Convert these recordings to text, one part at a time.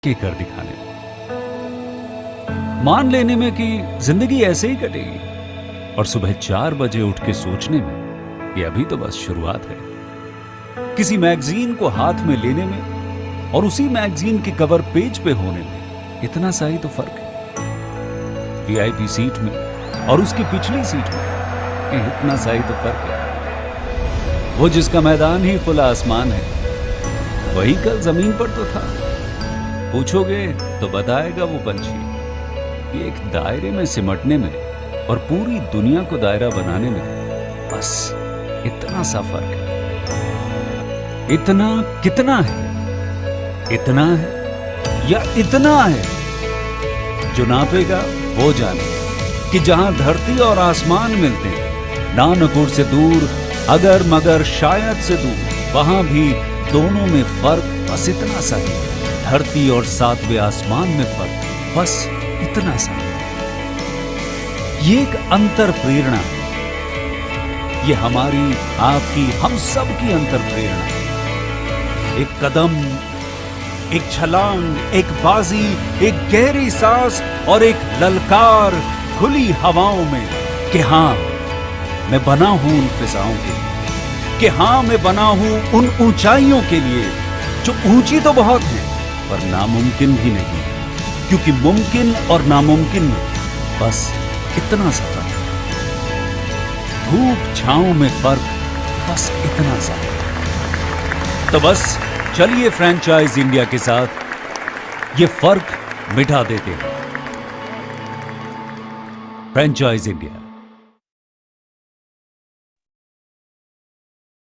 के कर दिखाने में, मान लेने में कि जिंदगी ऐसे ही कटेगी, और सुबह 4 बजे उठ के सोचने में ये अभी तो बस शुरुआत है। किसी मैगजीन को हाथ में लेने में और उसी मैगजीन के कवर पेज पे होने में इतना सा ही तो फर्क है। वीआईपी सीट में और उसकी पिछली सीट में इतना सा ही तो फर्क है। वो जिसका मैदान ही खुला आसमान है, वही कल जमीन पर तो था। पूछोगे तो बताएगा वो पंछी, ये एक दायरे में सिमटने में और पूरी दुनिया को दायरा बनाने में बस इतना सा फर्क है। इतना कितना है? इतना है या इतना है? जो नापेगा वो जाने कि जहां धरती और आसमान मिलते हैं, नानपुर से दूर, अगर मगर शायद से दूर, वहां भी दोनों में फर्क बस इतना सा है। धरती और सातवें आसमान में फर्क बस इतना सा है। ये एक अंतर प्रेरणा है। ये हमारी, आपकी, हम सब की अंतर प्रेरणा है। एक कदम, एक छलांग, एक बाजी, एक गहरी सांस और एक ललकार खुली हवाओं में कि हाँ मैं बना हूं उन फिजाओं के लिए, कि हाँ मैं बना हूं उन ऊंचाइयों के लिए जो ऊंची तो बहुत है पर नामुमकिन भी नहीं, क्योंकि मुमकिन और नामुमकिन में बस इतना सा फर्क है। धूप छांव में फर्क बस इतना सा है। तो बस चलिए फ्रेंचाइज इंडिया के साथ ये फर्क मिटा देते हैं। Franchise India.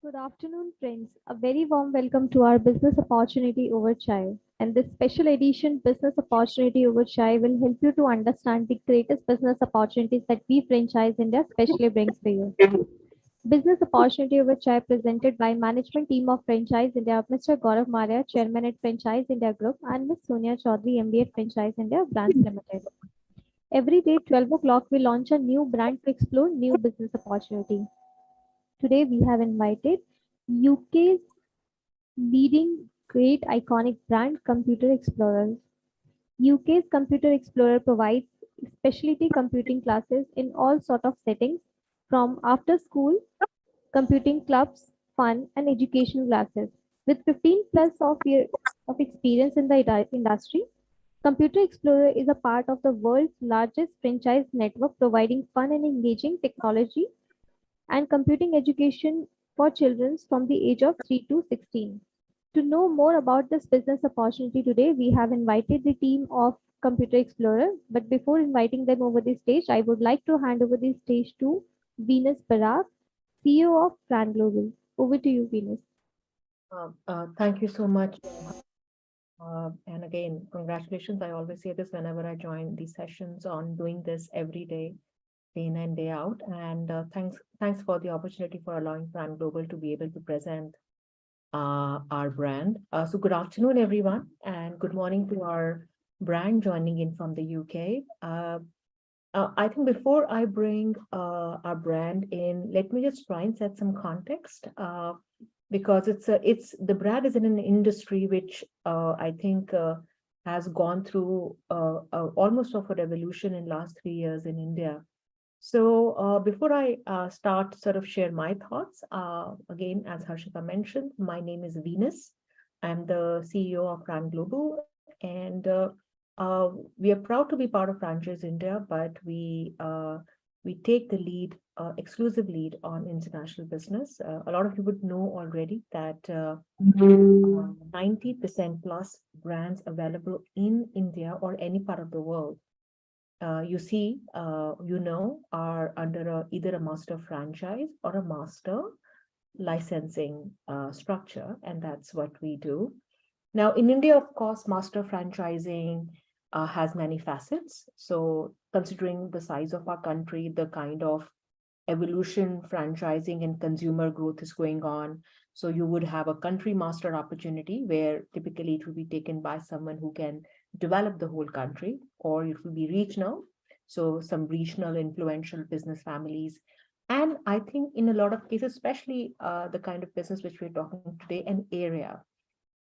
Good afternoon, friends. A very warm welcome to our Business Opportunity Over Chai. And this special edition, Business Opportunity Over Chai, will help you to understand the greatest business opportunities that we Franchise India specially brings for you. Business Opportunity Over Chai, presented by Management Team of Franchise India, Mr. Gaurav Maria, Chairman at Franchise India Group, and Ms. Sonia Chaudhary, MD at Franchise India Brands Limited. Every day, 12 o'clock, we launch a new brand to explore new business opportunity. Today, we have invited UK's leading great iconic brand, Computer Explorer. UK's Computer Explorer provides specialty computing classes in all sort of settings, from after school, computing clubs, fun and educational classes. With 15 plus of years of experience in the industry, Computer Explorer is a part of the world's largest franchise network, providing fun and engaging technology and computing education for children from the age of 3 to 16. To know more about this business opportunity today, we have invited the team of Computer Explorer. But before inviting them over the stage, I would like to hand over the stage to Venus Barak, CEO of Brand Global. Over to you, Venus. Thank you so much. And again, congratulations. I always say this whenever I join these sessions on doing this every day in and day out. And thanks for the opportunity for allowing Brand Global to be able to present our brand. So good afternoon, everyone, and good morning to our brand joining in from the UK. I think before I bring our brand in, let me just try and set some context, because it's the brand is in an industry which I think has gone through almost of a revolution in last 3 years in India. So before I start sort of share my thoughts, again, as Harshita mentioned, my name is Venus. I'm the CEO of Brand Global, and we are proud to be part of Franchise India, but we take the lead, exclusive lead on international business. A lot of you would know already that 90% plus brands available in India or any part of the world you see, are under either a master franchise or a master licensing structure, and that's what we do. Now, in India, of course, master franchising has many facets. So considering the size of our country, the kind of evolution franchising and consumer growth is going on. So you would have a country master opportunity where typically it will be taken by someone who can develop the whole country, or it will be regional. So some regional influential business families. And I think in a lot of cases, especially the kind of business which we're talking today, an area.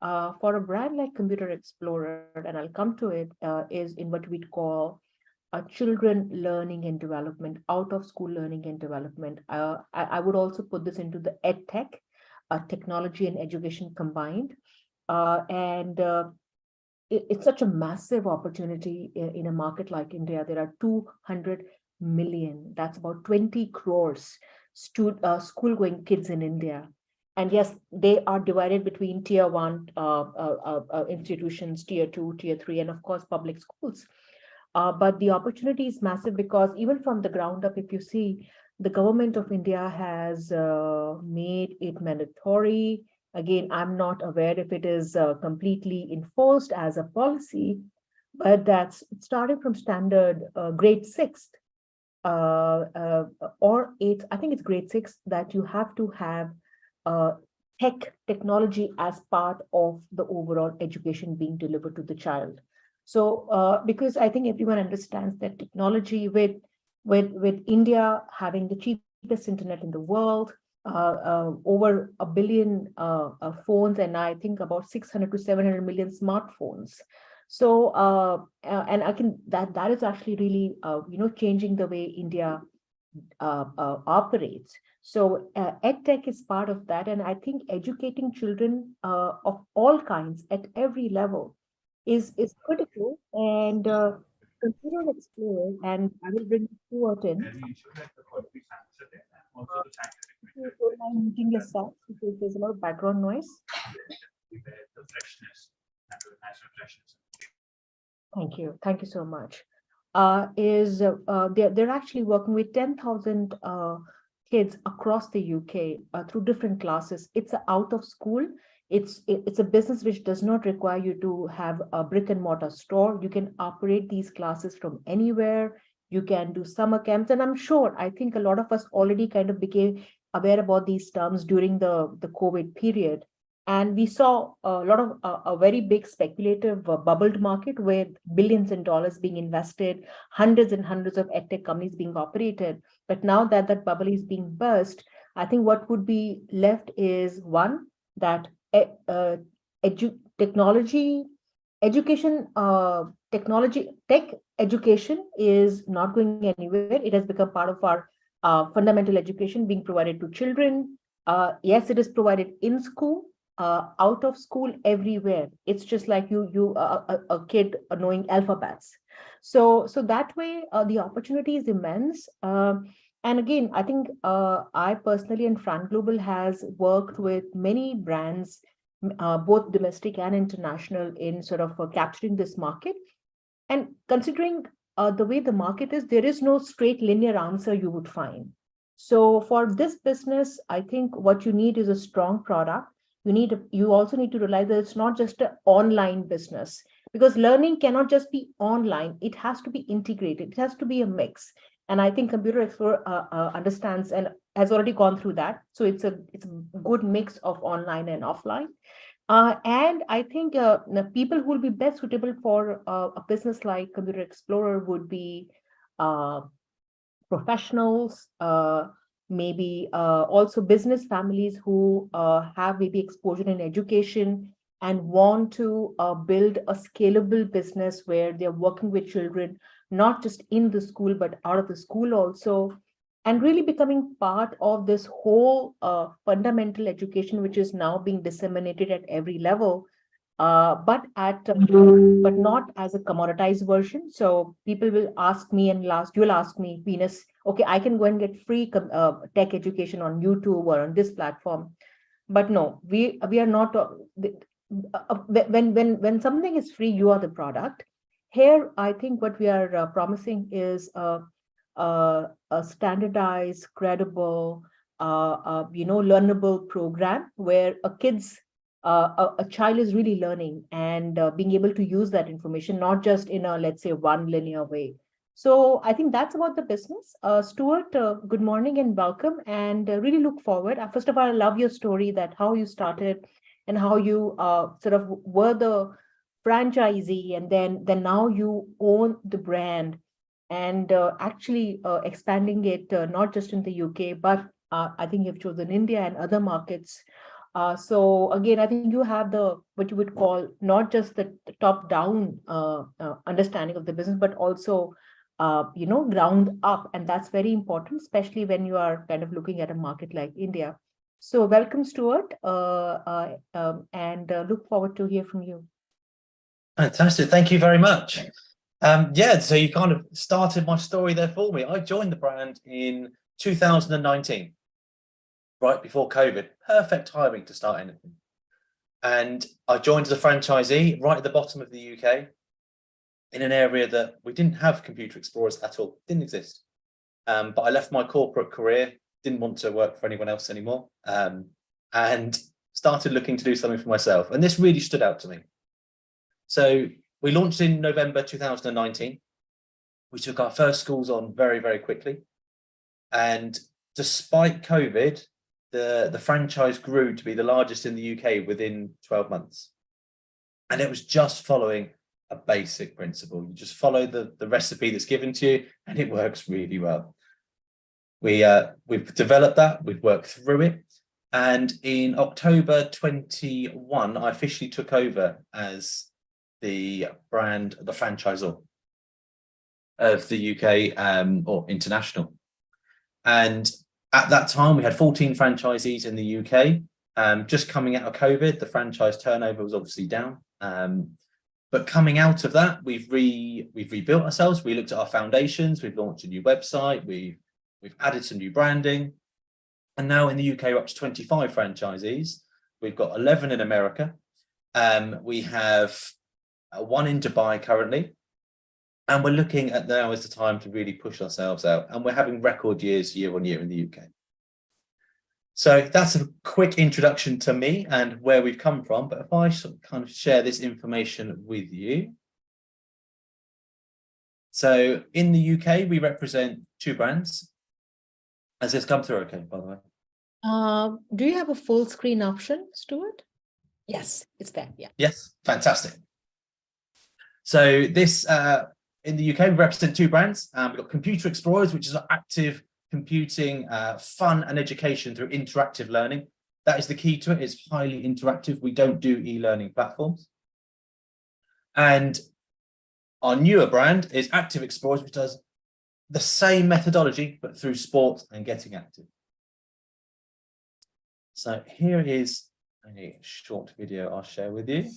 For a brand like Computer Explorer, and I'll come to it, is in what we'd call children learning and development, out of school learning and development. I would also put this into the ed tech, technology and education combined. And It's such a massive opportunity in a market like India. There are 200 million, that's about 20 crores school going kids in India. And yes, they are divided between tier one institutions, tier two, tier three, and of course, public schools. But the opportunity is massive because even from the ground up, if you see, the government of India has made it mandatory. Again, I'm not aware if it is completely enforced as a policy, but that's starting from standard grade sixth or eighth. I think it's grade six that you have to have uh, technology as part of the overall education being delivered to the child. So, because I think everyone understands that technology with India having the cheapest internet in the world, over a billion phones, and I think about 600 to 700 million smartphones. So, and I can that is actually really changing the way India operates. So EdTech is part of that, and I think educating children of all kinds at every level is critical. And Computer Explorer, and I will bring Stuart in. If you don't mind muting yourself because there's a lot of background noise. Thank you so much. They're actually working with 10,000 kids across the UK through different classes. It's out of school. It's a business which does not require you to have a brick and mortar store. You can operate these classes from anywhere. You can do summer camps, and I'm sure, I think a lot of us already kind of became aware about these terms during the COVID period. And we saw a lot of a very big speculative bubbled market with billions in dollars being invested, hundreds and hundreds of edtech companies being operated. But now that that bubble is being burst, I think what would be left is one, that technology, education, tech education is not going anywhere. It has become part of our fundamental education being provided to children. Yes, it is provided in school, out of school, everywhere. It's just like a kid knowing alphabets. So that way, the opportunity is immense. And again, I think I personally and Fran Global has worked with many brands, both domestic and international, in sort of capturing this market. And considering the way the market is, there is no straight linear answer you would find. So for this business, I think what you need is a strong product. You also need to realize that it's not just an online business, because learning cannot just be online. It has to be integrated. It has to be a mix. And I think Computer Explorer understands and has already gone through that. So it's a good mix of online and offline. And I think the people who will be best suitable for a business like Computer Explorer would be uh, professionals, maybe also business families who have maybe exposure in education and want to build a scalable business where they're working with children, not just in the school, but out of the school also, and really becoming part of this whole fundamental education, which is now being disseminated at every level, but not as a commoditized version. So people will ask me, and you'll ask me, Venus, okay, I can go and get free tech education on YouTube or on this platform. But no, we are not. When something is free, you are the product. Here, I think what we are promising is a standardized, credible, learnable program where a child is really learning and being able to use that information, not just in a, let's say, one linear way. So I think that's about the business. Stuart, good morning and welcome, and really look forward. First of all, I love your story, that how you started and how you sort of were the franchisee, and then now you own the brand, and actually expanding it not just in the UK, but I think you've chosen India and other markets. So again, I think you have what you would call not just the top-down understanding of the business, but also ground up, and that's very important, especially when you are kind of looking at a market like India. So welcome, Stuart, and look forward to hear from you. Fantastic. Thank you very much. Yeah, so you kind of started my story there for me. I joined the brand in 2019, right before COVID. Perfect timing to start anything. And I joined as a franchisee right at the bottom of the UK in an area that we didn't have computer explorers at all. Didn't exist. But I left my corporate career, didn't want to work for anyone else anymore, and started looking to do something for myself. And this really stood out to me. So we launched in November 2019. We took our first schools on very, very quickly. And despite COVID, the franchise grew to be the largest in the UK within 12 months. And it was just following a basic principle. You just follow the recipe that's given to you, and it works really well. We've developed that, we've worked through it. And in October 21, I officially took over as the franchisor of the UK or international. And at that time, we had 14 franchisees in the UK. Just coming out of COVID, the franchise turnover was obviously down. But coming out of that, we've rebuilt ourselves. We looked at our foundations. We've launched a new website. We've added some new branding. And now in the UK, we're up to 25 franchisees. We've got 11 in America. We have one in Dubai currently. And we're looking at now as the time to really push ourselves out. And we're having record years year on year in the UK. So that's a quick introduction to me and where we've come from. But if I sort of kind of share this information with you. So in the UK, we represent 2 brands. Has this come through okay, by the way? Do you have a full screen option, Stuart? Yes, it's there. Yeah. Yes, fantastic. So this, in the UK, we represent 2 brands. We've got Computer Explorers, which is active computing, fun and education through interactive learning. That is the key to it. It's highly interactive. We don't do e-learning platforms. And our newer brand is Active Explorers, which does the same methodology, but through sport and getting active. So here is a short video I'll share with you.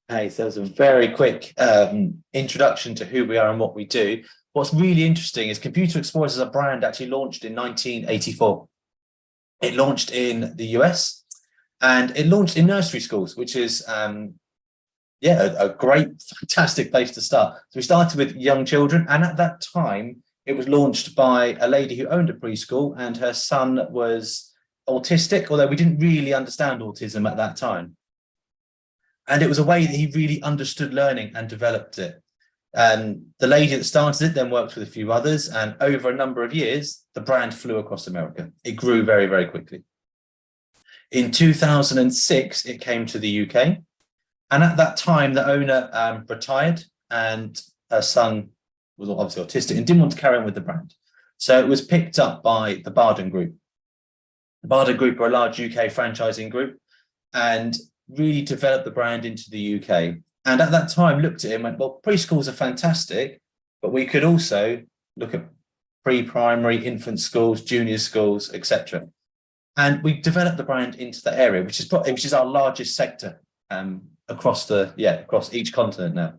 Okay, so that was a very quick introduction to who we are and what we do. What's really interesting is Computer Explorers as a brand actually launched in 1984. It launched in the US and it launched in nursery schools, which is, a great, fantastic place to start. So we started with young children, and at that time, it was launched by a lady who owned a preschool, and her son was autistic, although we didn't really understand autism at that time. And it was a way that he really understood learning and developed it. And the lady that started it then worked with a few others, and over a number of years, the brand flew across America. It grew very, very quickly. In 2006, it came to the UK. And at that time, the owner retired, and her son was obviously autistic and didn't want to carry on with the brand. So it was picked up by the Barden Group. The Barden Group are a large UK franchising group and really developed the brand into the UK. And at that time, looked at it and went, well, preschools are fantastic, but we could also look at pre-primary, infant schools, junior schools, etc. And we developed the brand into the area, which is our largest sector across each continent now.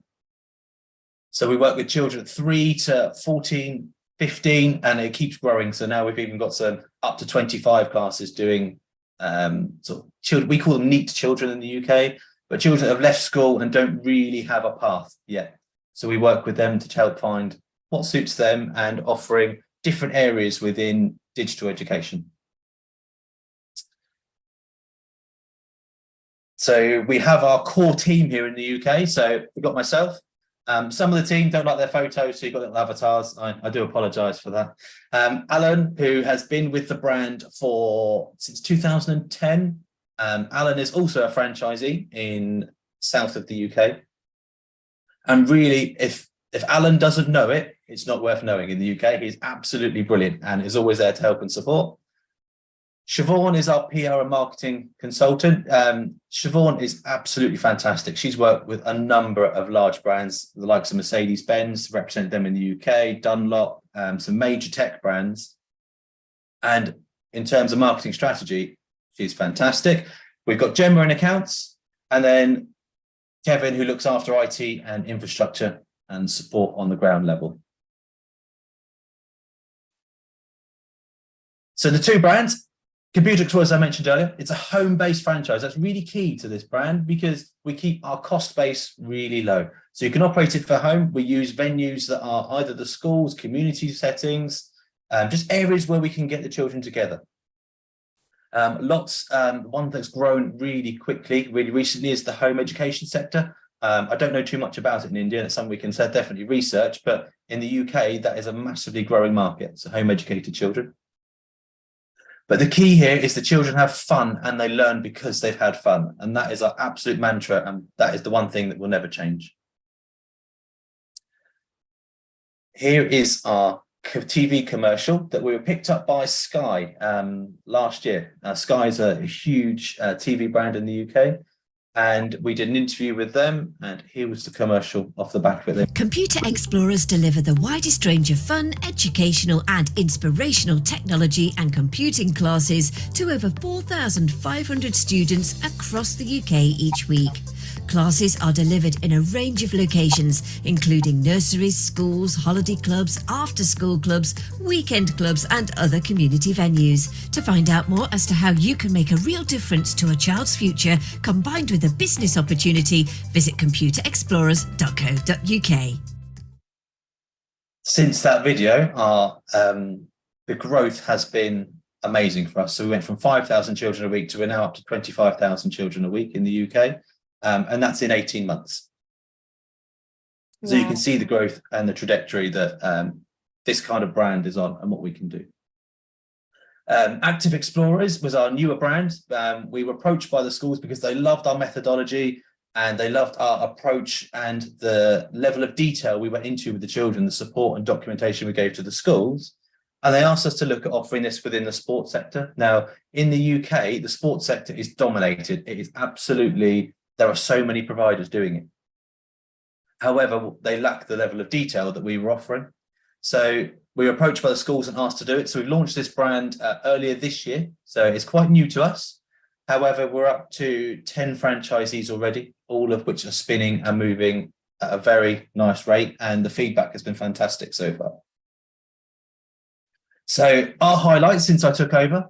So we work with children 3 to 14, 15, and it keeps growing. So now we've even got some up to 25 classes doing children. We call them NEET children in the UK, but children that have left school and don't really have a path yet. So we work with them to help find what suits them and offering different areas within digital education. So we have our core team here in the UK. So we've got myself. Some of the team don't like their photos, so you've got little avatars. I do apologise for that. Alan, who has been with the brand since 2010. Alan is also a franchisee in south of the UK. And really, if Alan doesn't know it, it's not worth knowing in the UK. He's absolutely brilliant and is always there to help and support. Siobhan is our PR and marketing consultant. Siobhan is absolutely fantastic. She's worked with a number of large brands, the likes of Mercedes-Benz, represent them in the UK, Dunlop, some major tech brands. And in terms of marketing strategy, she's fantastic. We've got Gemma in accounts, and then Kevin, who looks after IT and infrastructure and support on the ground level. So the two brands, Computer Explore, as I mentioned earlier, it's a home-based franchise. That's really key to this brand because we keep our cost base really low. So you can operate it for home. We use venues that are either the schools, community settings, just areas where we can get the children together. One that's grown really quickly, really recently, is the home education sector. I don't know too much about it in India. That's something we can definitely research, but in the UK, that is a massively growing market. So home educated children. But the key here is the children have fun and they learn because they've had fun. And that is our absolute mantra. And that is the one thing that will never change. Here is our TV commercial that we were picked up by Sky last year. Sky is a huge TV brand in the UK. And we did an interview with them, and here was the commercial off the back of it. Computer Explorers deliver the widest range of fun, educational and inspirational technology and computing classes to over 4,500 students across the UK each week. Classes are delivered in a range of locations, including nurseries, schools, holiday clubs, after-school clubs, weekend clubs and other community venues. To find out more as to how you can make a real difference to a child's future combined with a business opportunity, visit computerexplorers.co.uk. Since that video, the growth has been amazing for us. So we went from 5,000 children a week to we're now up to 25,000 children a week in the UK. And that's in 18 months. So you can see the growth and the trajectory that this kind of brand is on and what we can do. Active Explorers was our newer brand. We were approached by the schools because they loved our methodology and they loved our approach and the level of detail we went into with the children, the support and documentation we gave to the schools. And they asked us to look at offering this within the sports sector. Now, in the UK, the sports sector is dominated. It is absolutely... There are so many providers doing it. However, they lack the level of detail that we were offering. So we were approached by the schools and asked to do it. So we've launched this brand earlier this year. So it's quite new to us. However, we're up to 10 franchisees already, all of which are spinning and moving at a very nice rate. And the feedback has been fantastic so far. So our highlights since I took over,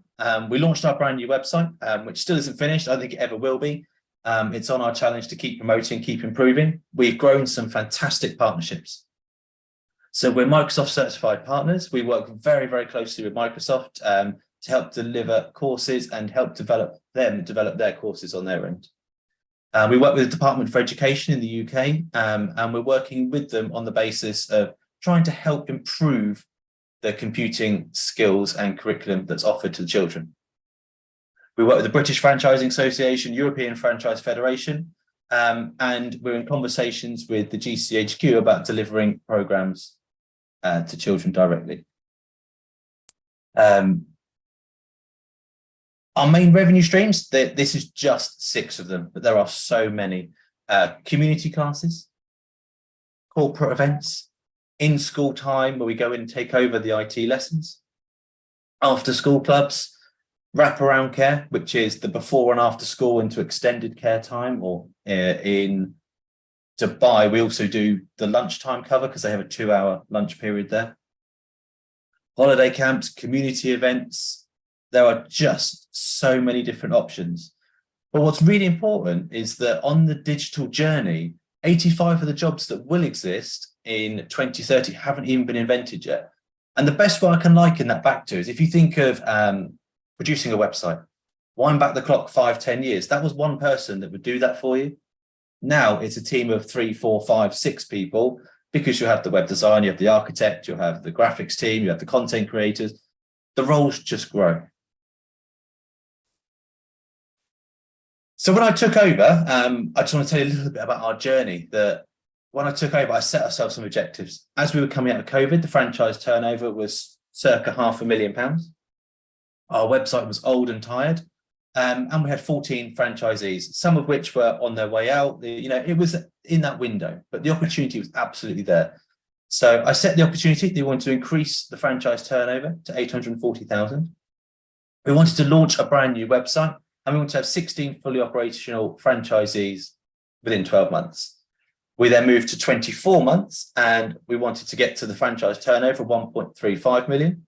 we launched our brand new website, which still isn't finished. I don't think it ever will be. It's on our challenge to keep promoting, keep improving. We've grown some fantastic partnerships. So we're Microsoft certified partners. We work very, very closely with Microsoft to help deliver courses and help develop their courses on their end. We work with the Department for Education in the UK, and we're working with them on the basis of trying to help improve the computing skills and curriculum that's offered to the children. We work with the British Franchising Association, European Franchise Federation, And we're in conversations with the GCHQ about delivering programs to children directly. Our main revenue streams, this is just 6 of them, but there are so many. Community classes, corporate events, in school time where we go in and take over the IT lessons, after school clubs, wraparound care, which is the before and after school into extended care time, or in Dubai, we also do the lunchtime cover because they have a 2-hour lunch period there. Holiday camps, community events, there are just so many different options. But what's really important is that on the digital journey, 85 of the jobs that will exist in 2030 haven't even been invented yet. And the best way I can liken that back to is if you think of producing a website, wind back the clock 5-10 years, that was one person that would do that for you. Now it's a team of 3, 4, 5, 6 people, because you have the web design, you have the architect, you have the graphics team, you have the content creators. The roles just grow. So when I took over, I just want to tell you a little bit about our journey. That when I took over, I set ourselves some objectives. As we were coming out of COVID, the franchise turnover was circa £500,000. Our website was old and tired, and we had 14 franchisees, some of which were on their way out. It was in that window, but the opportunity was absolutely there. So I set the opportunity. They wanted to increase the franchise turnover to 840,000. We wanted to launch a brand new website, and we wanted to have 16 fully operational franchisees within 12 months. We then moved to 24 months, and we wanted to get to the franchise turnover of 1.35 million.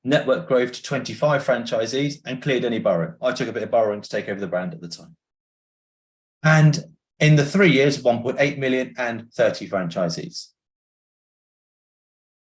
Network growth to 25 franchisees and cleared any borrowing. I took a bit of borrowing to take over the brand at the time. And in the 3 years, 1.8 million and 30 franchisees.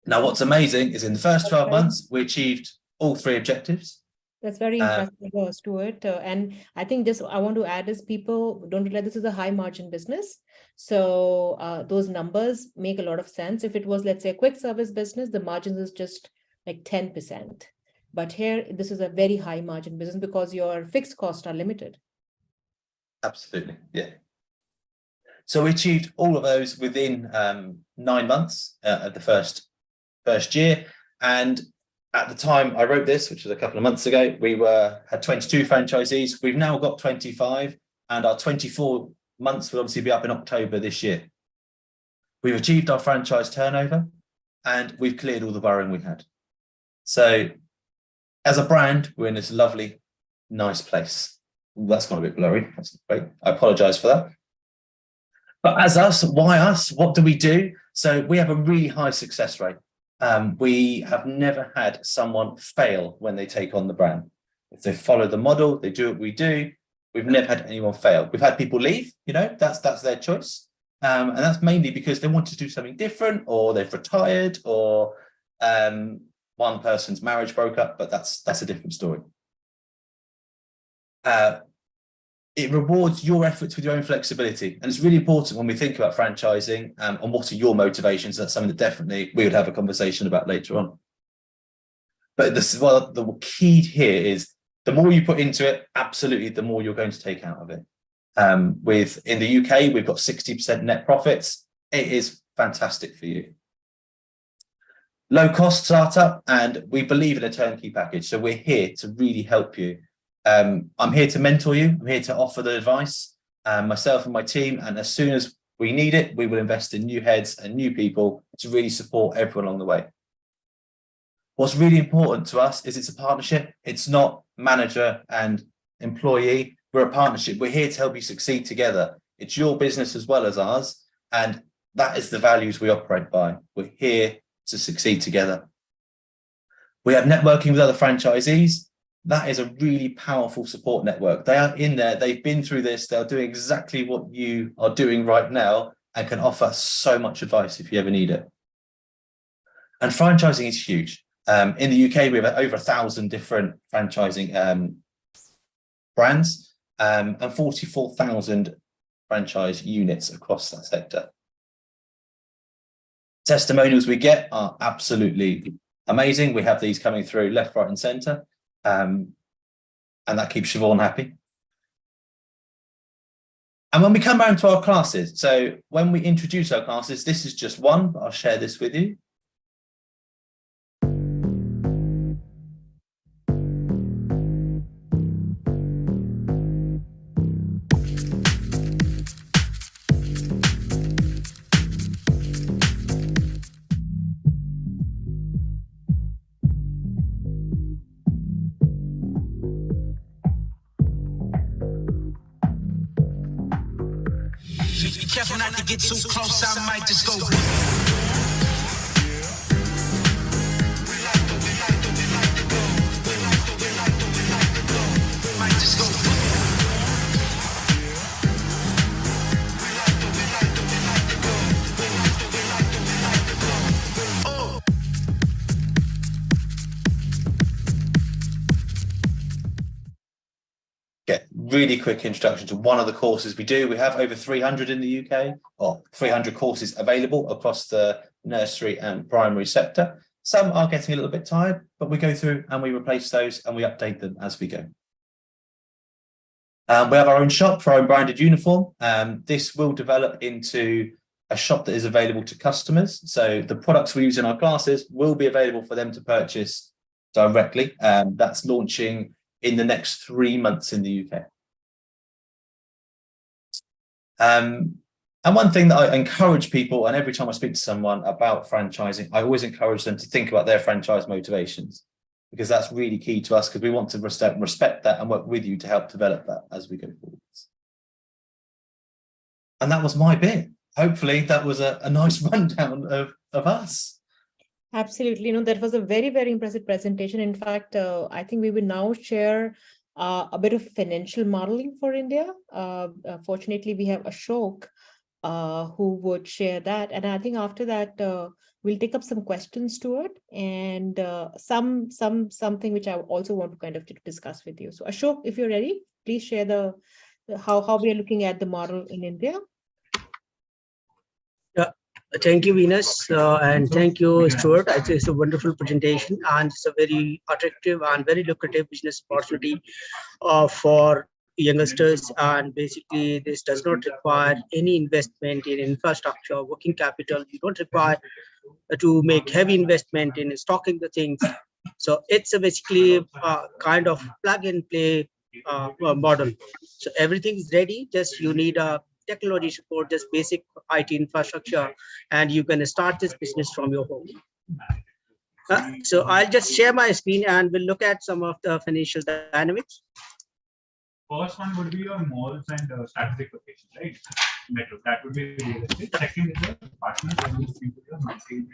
Now, what's amazing is in the first 12 months, we achieved all 3 objectives. That's very impressive, Stuart. And I think this I want to add is people don't realize this is a high margin business. So those numbers make a lot of sense. If it was, let's say, a quick service business, the margins is just like 10%. But here, this is a very high margin business because your fixed costs are limited. Absolutely, yeah. So we achieved all of those within 9 months of the first year. And at the time I wrote this, which was a couple of months ago, we had 22 franchisees. We've now got 25, and our 24 months will obviously be up in October this year. We've achieved our franchise turnover, and we've cleared all the borrowing we had. So as a brand, we're in this lovely, nice place. That's gone a bit blurry. That's great. I apologize for that. But as us, why us? What do we do? So we have a really high success rate. We have never had someone fail when they take on the brand. If they follow the model, they do what we do. We've never had anyone fail. We've had people leave, that's their choice. And that's mainly because they want to do something different, or they've retired, or one person's marriage broke up, but that's a different story. It rewards your efforts with your own flexibility. And it's really important when we think about franchising and what are your motivations. That's something that definitely we would have a conversation about later on. But the key here is the more you put into it, absolutely, the more you're going to take out of it. In the UK, we've got 60% net profits. It is fantastic for you. Low cost startup, and we believe in a turnkey package. So we're here to really help you. I'm here to mentor you. I'm here to offer the advice, myself and my team. And as soon as we need it, we will invest in new heads and new people to really support everyone along the way. What's really important to us is it's a partnership. It's not manager and employee. We're a partnership. We're here to help you succeed together. It's your business as well as ours. And that is the values we operate by. We're here to succeed together. We have networking with other franchisees. That is a really powerful support network. They are in there. They've been through this. They're doing exactly what you are doing right now and can offer so much advice if you ever need it. And franchising is huge. In the UK, we have over 1,000 different franchising brands and 44,000 franchise units across that sector. Testimonials we get are absolutely amazing. We have these coming through left, right, and centre. And that keeps Siobhan happy. And when we come around to our classes, so when we introduce our classes, this is just one, but I'll share this with you. Be careful not to get too close, I might just go. Might just go. Get really quick introduction to one of the courses we do. We have over 300 in the UK, or 300 courses available across the nursery and primary sector. Some are getting a little bit tired, but we go through and we replace those and we update them as we go. We have our own shop for our own branded uniform. This will develop into a shop that is available to customers. So the products we use in our classes will be available for them to purchase directly. That's launching in the next 3 months in the UK. And one thing that I encourage people, and every time I speak to someone about franchising, I always encourage them to think about their franchise motivations, because that's really key to us, because we want to respect that and work with you to help develop that as we go forwards. And that was my bit. Hopefully that was a nice rundown of us. Absolutely. That was a very, very impressive presentation. In fact, I think we will now share a bit of financial modeling for India. Fortunately, we have Ashok who would share that. And I think after that, we'll take up some questions to it and something which I also want to kind of discuss with you. So Ashok, if you're ready, please share how we are looking at the model in India. Thank you, Venus, and thank you, Stuart. I think it's a wonderful presentation, and it's a very attractive and very lucrative business opportunity for youngsters. And basically, this does not require any investment in infrastructure, working capital. You don't require to make heavy investment in stocking the things. So it's basically kind of plug and play model. So everything is ready. Just you need a technology support, just basic IT infrastructure, and you can start this business from your home. So I'll just share my screen and we'll look at some of the financial dynamics. First one would be your malls and strategic locations, right? Metro, that would be realistic. Second is the partners and you see your monthly.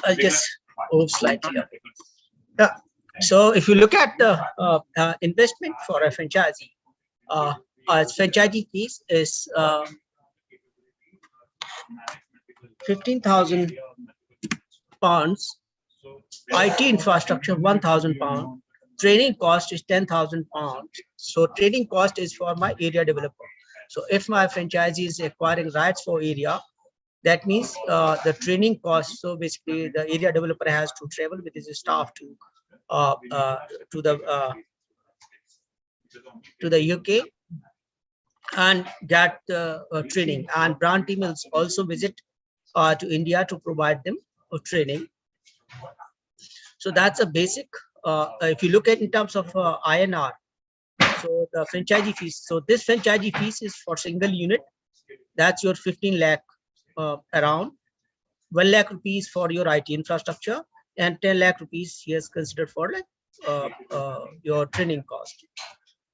I'll just move slightly up. Yeah. So if you look at the investment for a franchisee, franchisee fees is 15,000 pounds, IT infrastructure 1,000 pounds, training cost is 10,000 pounds. So training cost is for my area developer. So if my franchisee is acquiring rights for area, that means the training cost. So basically, the area developer has to travel with his staff to the UK and get training. And brand team will also visit to India to provide them training. So that's a basic. If you look at in terms of INR, so the franchisee fees. So this franchisee fees is for single unit. That's your 15 lakh around. 1 lakh rupees for your IT infrastructure, and 10 lakh rupees he has considered for like your training cost.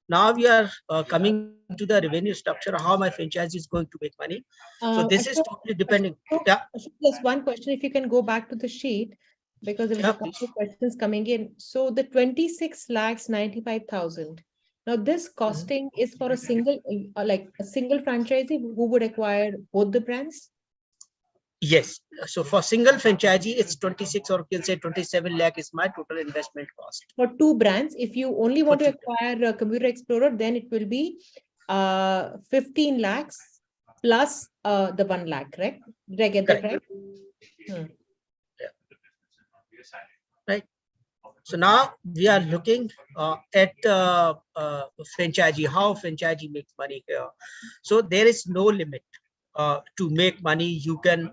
Now we are coming to the revenue structure, how my franchisee is going to make money. So this is totally depending. Yeah. Just one question, if you can go back to the sheet, because there was a couple of questions coming in. So the 26 lakhs 95,000. Now this costing is for a single, like a single franchisee who would acquire both the brands? Yes. So for single franchisee, it's 26 or you can say 27 lakh is my total investment cost. For two brands, if you only want to acquire a Computer Explorer, then it will be 15 lakhs plus the 1 lakh, correct? Did I get that right? Right. So now we are looking at franchisee, how franchisee makes money here. So there is no limit to make money. You can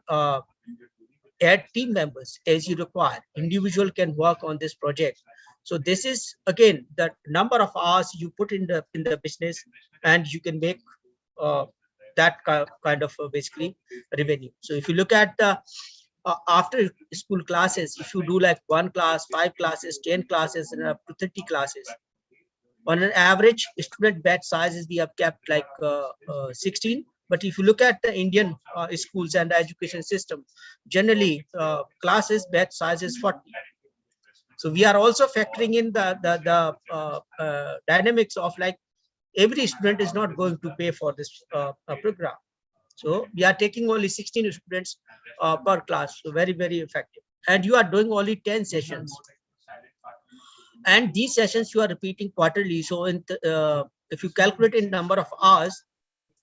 add team members as you require. Individual can work on this project. So this is again the number of hours you put in the business, and you can make that kind of basically revenue. So if you look at the after school classes, if you do like 1 class, 5 classes, 10 classes, and up to 30 classes, on an average student batch sizes we have kept like 16. But if you look at the Indian schools and the education system, generally classes batch size is 40. So we are also factoring in the dynamics of like every student is not going to pay for this program. So we are taking only 16 students per class. So very, very effective. And you are doing only 10 sessions. And these sessions you are repeating quarterly. So if you calculate in number of hours,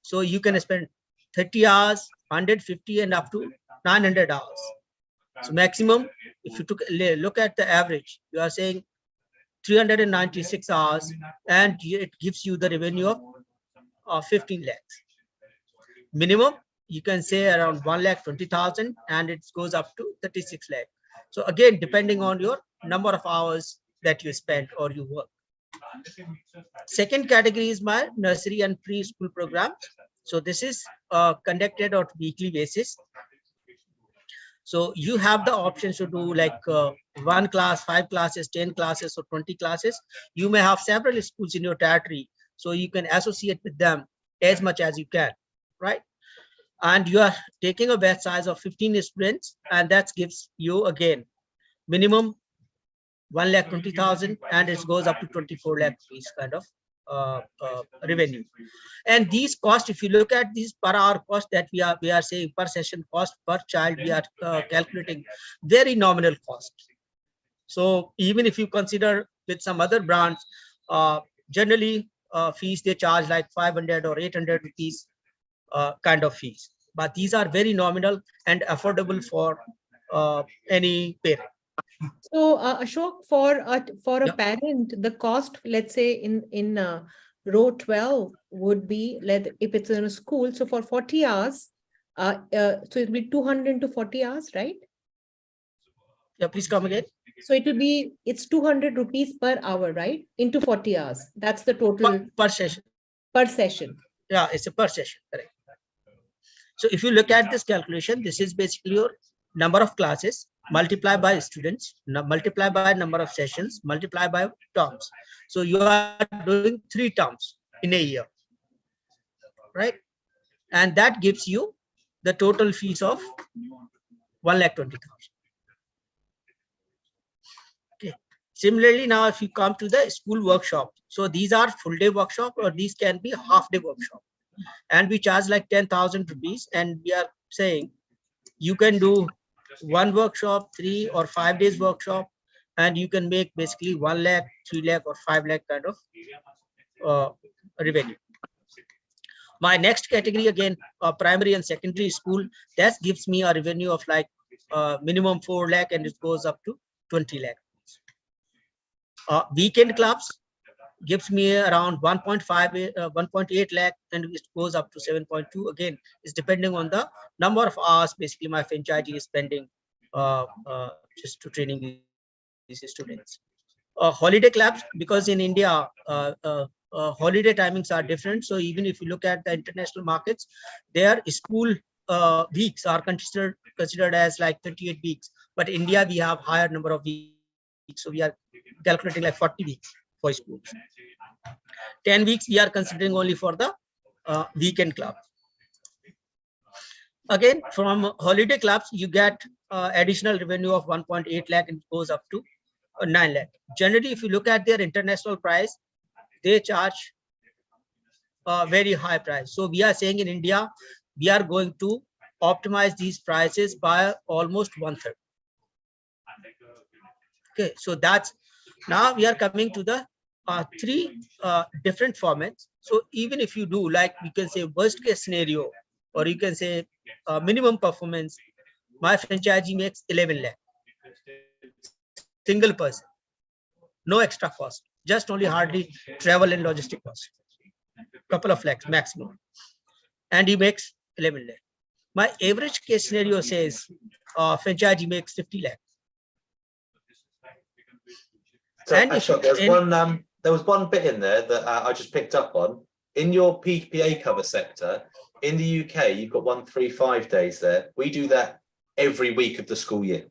so you can spend 30 hours, 150 and up to 900 hours. So maximum, if you look at the average, you are saying 396 hours, and it gives you the revenue of 15 lakhs. Minimum, you can say around 1,20,000, and it goes up to 36 lakh. So again, depending on your number of hours that you spend or you work. Second category is my nursery and preschool programs. So this is conducted on weekly basis. So you have the options to do like 1 class, 5 classes, 10 classes, or 20 classes. You may have several schools in your territory, so you can associate with them as much as you can, right? And you are taking a batch size of 15 students, and that gives you again minimum 1,20,000, and it goes up to 24 lakh rupees kind of revenue. And these costs, if you look at these per hour cost that we are saying per session cost per child, we are calculating very nominal cost. So even if you consider with some other brands, generally fees they charge like 500 or 800 rupees kind of fees, but these are very nominal and affordable for any parent. So Ashok, for a Yeah. parent, the cost, let's say in row 12 would be, if it's in a school, so for 40 hours, so it'll be 200 to 40 hours, right? Yeah, please come again. So it's 200 rupees per hour, right? Into 40 hours. That's the total Per session. per session. Yeah, it's a per session, correct. So if you look at this calculation, this is basically your number of classes multiplied by students, multiply by number of sessions, multiply by terms. So you are doing 3 terms in a year, right? And that gives you the total fees of 1,20,000. Okay. Similarly, now if you come to the school workshop, so these are full day workshop, or these can be half day workshop, and we charge like 10,000 rupees, and we are saying you can do 1 workshop, 3 or 5 days workshop, and you can make basically 1 lakh, 3 lakh or 5 lakh kind of revenue. My next category again, primary and secondary school, that gives me a revenue of like minimum 4 lakh, and it goes up to 20 lakh. Weekend clubs gives me around 1.5, 1.8 lakh, and it goes up to 7.2. Again, it's depending on the number of hours basically my franchisee is spending just to training these students. Holiday clubs, because in India, holiday timings are different. So even if you look at the international markets, their school weeks are considered as like 38 weeks. But India, we have higher number of weeks. So we are calculating like 40 weeks for schools. 10 weeks we are considering only for the weekend club. Again, from holiday clubs, you get additional revenue of 1.8 lakh, and it goes up to 9 lakh. Generally, if you look at their international price, they charge a very high price. So we are saying in India, we are going to optimize these prices by almost 1/3. Okay, so that's, now we are coming to the 3 different formats. So even if you do like, you can say worst case scenario, or you can say minimum performance, my franchisee makes 11 lakh, single person. no extra cost, just only hardly travel and logistic cost, couple of lakhs maximum, and he makes 11 lakh. My average case scenario says franchisee makes 50 lakh. So And Ashok, there was one bit in there that I just picked up on. In your PPA cover sector, in the UK, you've got 135 days there. We do that every week of the school year.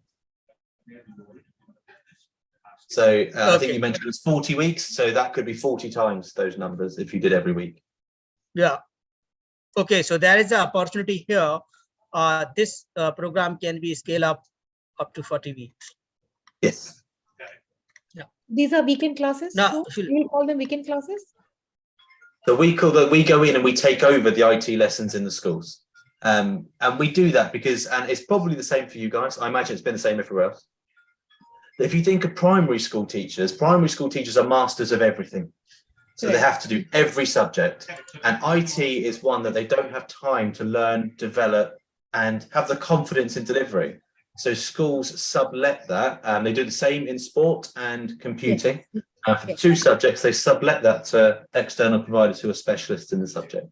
So I think you mentioned it was 40 weeks. So that could be 40 times those numbers if you did every week. Yeah. Okay, so there is an opportunity here. This program can be scaled up to 40 weeks. Yes. Yeah. These are weekend classes? No, you call them weekend classes? So we go in and we take over the IT lessons in the schools. And we do that because, and it's probably the same for you guys. I imagine it's been the same everywhere else. If you think of primary school teachers are masters of everything. So they have to do every subject. And IT is one that they don't have time to learn, develop, and have the confidence in delivering. So schools sublet that. They do the same in sport and computing. For the two subjects, they sublet that to external providers who are specialists in the subject.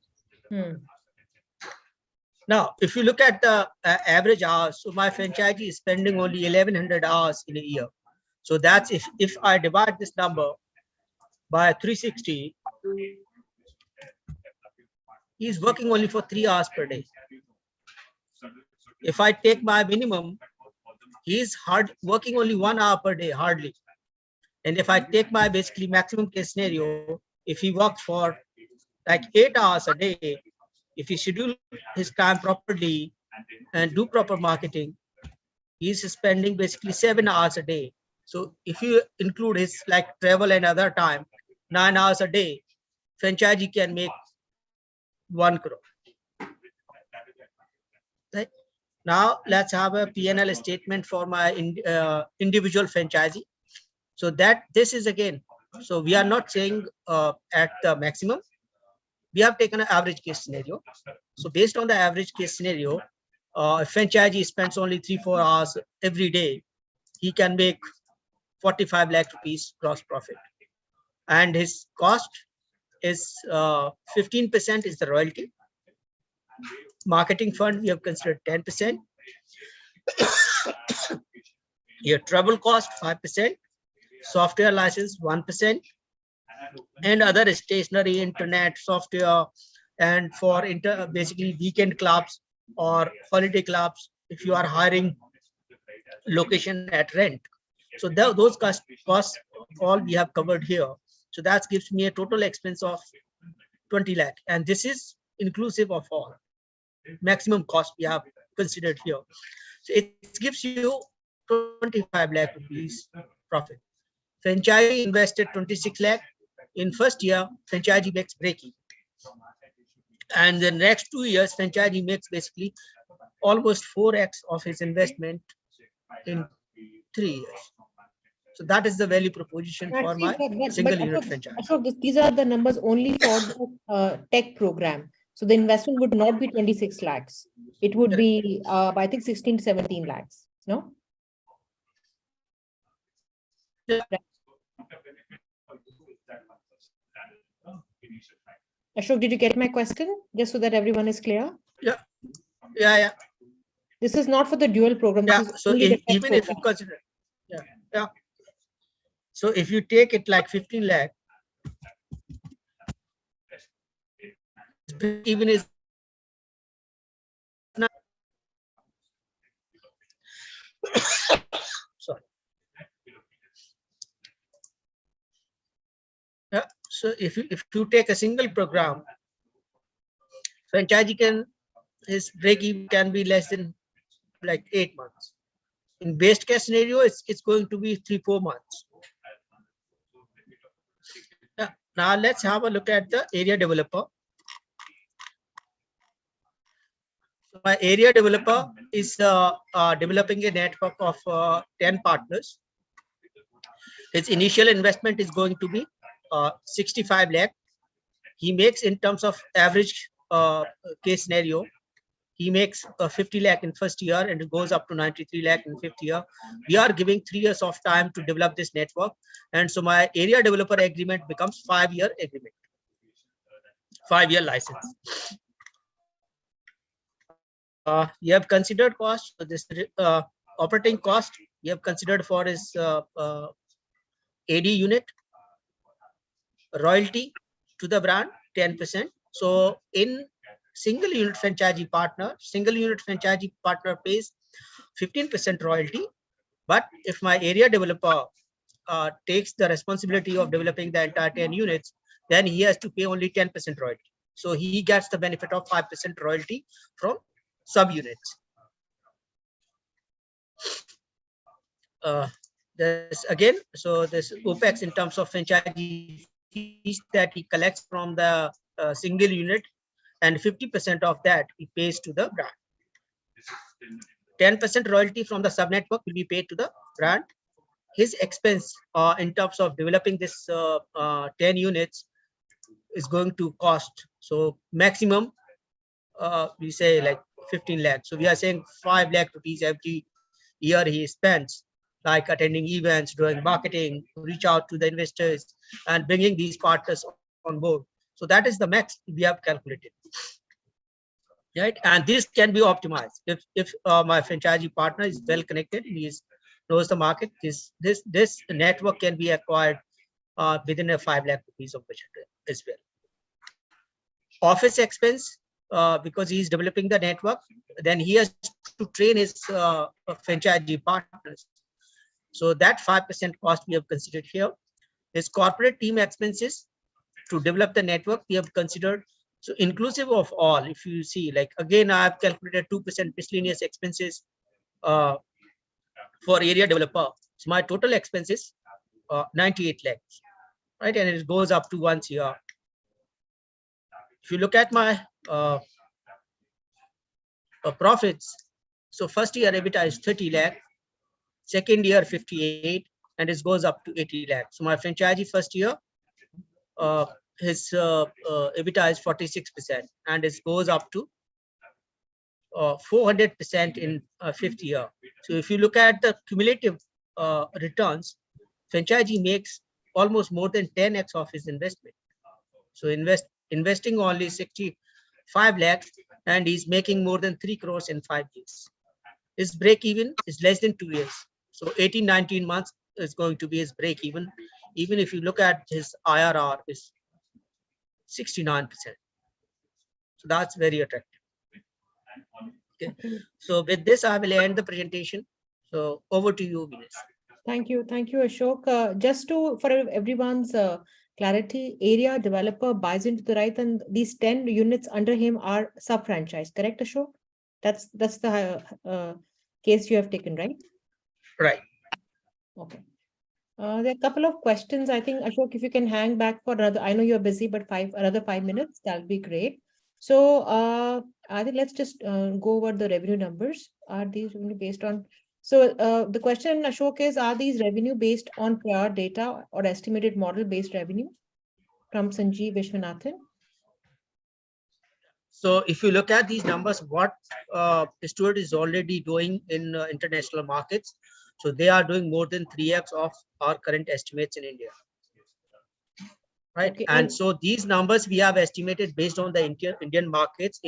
Now, if you look at the average hours, so my franchisee is spending only 1,100 hours in a year. So that's if I divide this number by 360, he's working only for 3 hours per day. If I take my minimum, he's working only 1 hour per day, hardly. And if I take my basically maximum case scenario, if he works for like 8 hours a day, if he schedule his time properly and do proper marketing, he's spending basically 7 hours a day. So if you include his like travel and other time, 9 hours a day, franchisee can make 1 crore. Right? Now let's have a P&L statement for my individual franchisee. So that this is again, so we are not saying at the maximum. We have taken an average case scenario. So based on the average case scenario, if franchisee spends only 3-4 hours every day, he can make 45 lakh rupees gross profit. And his cost is 15% is the royalty. Marketing fund, we have considered 10%. Your travel cost 5%, software license 1%, and other stationery, internet, software, and for basically weekend clubs or holiday clubs, if you are hiring location at rent. So those costs all we have covered here. So that gives me a total expense of 20 lakh. And this is inclusive of all maximum cost we have considered here. So it gives you 25 lakh rupees profit. Franchisee invested 26 lakh. In first year, franchisee makes break-even. And the next 2 years, franchisee makes basically almost 4x of his investment in 3 years. So that is the value proposition for my single unit franchise. So these are the numbers only for the tech program. So the investment would not be 26 lakhs. It would be, I think, 16 to 17 lakhs. No? Yeah. Ashok, did you get my question? Just so that everyone is clear. Yeah. This is not for the dual program. Yeah. This is So even if you consider, yeah. So if you take it like 15 lakh, even is not. Sorry. Yeah. So if you take a single program, franchisee can, his break even can be less than like 8 months. In best case scenario, it's going to be 3-4 months. Yeah. Now let's have a look at the area developer. So my area developer is developing a network of 10 partners. His initial investment is going to be 65 lakh. He makes in terms of average case scenario he makes 50 lakh in first year and it goes up to 93 lakh in fifth year. We are giving 3 years of time to develop this network. And so my area developer agreement becomes 5-year agreement, 5-year license. You have considered cost. So this operating cost you have considered for is AD unit, royalty to the brand 10%. So in single unit franchisee partner pays 15% royalty. But if my area developer takes the responsibility of developing the entire 10 units, then he has to pay only 10% royalty. So he gets the benefit of 5% royalty from subunits. This again, so this OPEX in terms of franchisee fees that he collects from the single unit, and 50% of that he pays to the brand. 10% royalty from the sub network will be paid to the brand. His expense in terms of developing this 10 units is going to cost. So maximum we say like 15 lakhs. So we are saying 5 lakh rupees every year he spends, like attending events, doing marketing, reach out to the investors and bringing these partners on board. So that is the max we have calculated. Right, and this can be optimized if my franchisee partner is well connected, he knows the market. This network can be acquired within a 5 lakh rupees of budget as well. Office expense, because he is developing the network, then he has to train his franchisee partners. So that 5% cost we have considered here. His corporate team expenses to develop the network we have considered. So inclusive of all, if you see, like again, I have calculated 2% miscellaneous expenses for area developer. So my total expenses 98 lakhs, right? And it goes up to once a year. If you look at my profits, so first year EBITDA is 30 lakh, second year 58, and it goes up to 80 lakh. So my franchisee first year, his EBITDA is 46%, and it goes up to 400% in fifth year. So if you look at the cumulative returns, franchisee makes almost more than 10x of his investment. So investing only 65 lakhs, and he's making more than 3 crores in 5 years. His break even is less than 2 years. So 18-19 months is going to be his break even. Even if you look at his IRR is 69%. So that's very attractive. Okay. So with this, I will end the presentation. So over to you, Venus. Thank you, Ashok. Just for everyone's clarity, area developer buys into the right, and these 10 units under him are sub-franchise, correct, Ashok? That's the case you have taken, right? Right. Okay. There are a couple of questions. I think, Ashok, if you can hang back for another, I know you're busy, but another 5 minutes, that'll be great. So I think let's just go over the revenue numbers. Are these revenue based on? So the question, Ashok, is, are these revenue based on prior data or estimated model-based revenue? From Sanjeev Vishwanathan. So if you look at these numbers, what Stuart is already doing in international markets, so they are doing more than 3x of our current estimates in India. Right. Okay. And so these numbers we have estimated based on the Indian markets,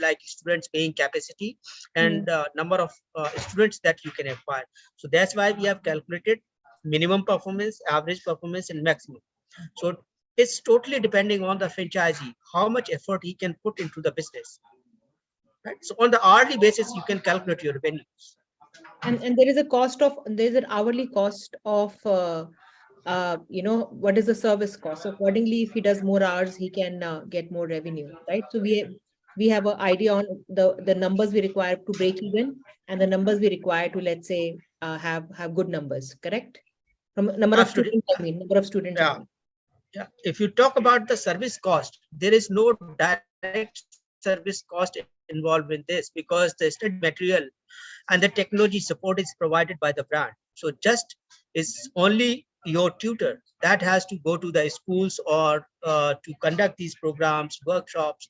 like students paying capacity and number of students that you can acquire. So that's why we have calculated minimum performance, average performance, and maximum. So it's totally depending on the franchisee, how much effort he can put into the business. Right. So on the hourly basis, you can calculate your revenues. And there's an hourly cost of what is the service cost. So accordingly, if he does more hours, he can get more revenue, right? So we have an idea on the numbers we require to break even and the numbers we require to, let's say, have good numbers, correct? From number of students, I mean, number of students. Yeah. Yeah. If you talk about the service cost, there is no direct service cost involved in this because the study material and the technology support is provided by the brand. So just is only your tutor that has to go to the schools or to conduct these programs, workshops.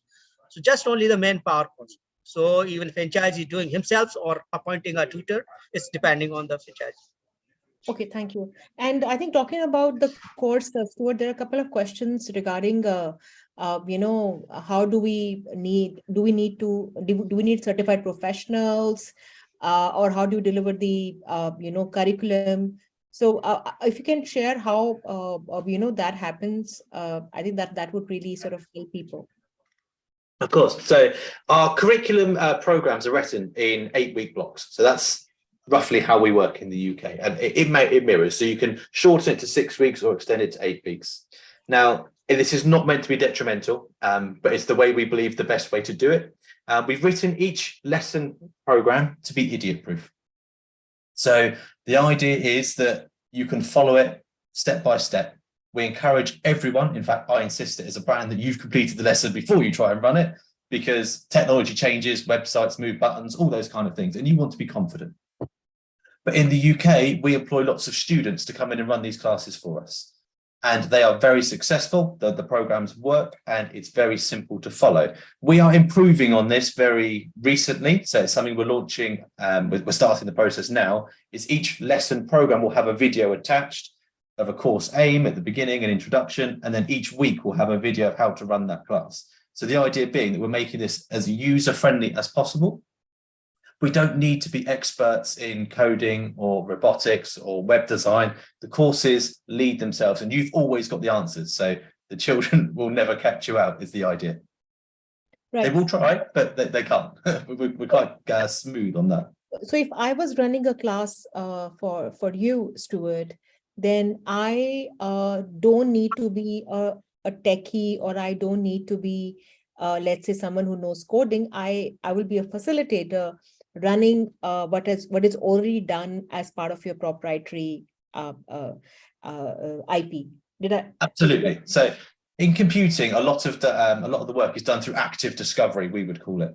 So just only the manpower cost. So even franchisee doing himself or appointing a tutor, it's depending on the franchise. Okay, thank you. And I think talking about the course, Stuart, there are a couple of questions regarding, how do we need certified professionals, or how do you deliver the, curriculum? So if you can share how, that happens, I think that would really sort of help people. Of course. So our curriculum programs are written in 8-week blocks. So that's roughly how we work in the UK, and it mirrors. So you can shorten it to 6 weeks or extend it to 8 weeks. Now, this is not meant to be detrimental, but it's the way we believe the best way to do it. We've written each lesson program to be idiot-proof. So the idea is that you can follow it step by step. We encourage everyone, in fact, I insist it as a brand, that you've completed the lesson before you try and run it, because technology changes, websites move buttons, all those kind of things, and you want to be confident. But in the UK, we employ lots of students to come in and run these classes for us. And they are very successful, the programs work, and it's very simple to follow. We are improving on this very recently. So it's something we're launching, we're starting the process now, is each lesson program will have a video attached of a course aim at the beginning, an introduction, and then each week we'll have a video of how to run that class. So the idea being that we're making this as user-friendly as possible. We don't need to be experts in coding or robotics or web design. The courses lead themselves, and you've always got the answers. So the children will never catch you out, is the idea. Right. They will try, but they can't. We're quite smooth on that. So if I was running a class for you, Stuart, then I don't need to be a techie, or I don't need to be, let's say, someone who knows coding. I will be a facilitator running what is already done as part of your proprietary IP. Did I? Absolutely. So in computing, a lot of the work is done through active discovery, we would call it.